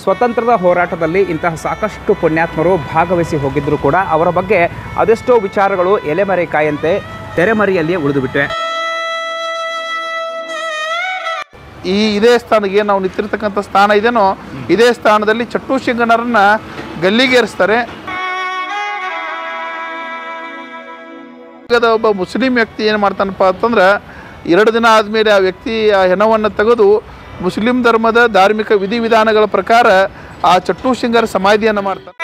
ಸ್ವತಂತ್ರದ ಹೋರಾಟದಲ್ಲಿ ಇಂತಹ ಸಾಕಷ್ಟು ಪುಣ್ಯಾತ್ಮರು ಭಾಗವಹಿಸಿ ಹೋಗಿದ್ದರೂ ಕೂಡ ಅವರ ಬಗ್ಗೆ ಅದೆಷ್ಟೋ ವಿಚಾರಗಳು ಎಲೆಮರೆಕಾಯಂತೆ ತೆರೆಮರೆಯಲ್ಲಿಯೇ ಉಳಿದುಬಿಟ್ಟಿವೆ. ಇದೇ ಸ್ಥಾನಕ್ಕೆ ನಾವು ನಿಂತಿರ್ತಕ್ಕಂಥ ಸ್ಥಾನ ಇದೇನೋ ಇದೇ ಸ್ಥಾನದಲ್ಲಿ ಚಟ್ಟೂ ಶಿಂಗಣ್ಣರನ್ನ ಗಲ್ಲಿಗೇರಿಸ್ತಾರೆ. ಒಬ್ಬ ಮುಸ್ಲಿಂ ವ್ಯಕ್ತಿ ಏನು ಮಾಡ್ತಾನಪ್ಪ ಅಂತಂದ್ರೆ 2 ದಿನ ಆದಮೇಲೆ ಆ ವ್ಯಕ್ತಿ ಆ ಹೆಣವನ್ನು ತೆಗೆದು ಮುಸ್ಲಿಂ ಧರ್ಮದ ಧಾರ್ಮಿಕ ವಿಧಿವಿಧಾನಗಳ ಪ್ರಕಾರ ಆ ಚಟ್ಟೂ ಶಿಂಗರ ಸಮಾಧಿಯನ್ನು ಮಾಡ್ತಾನೆ.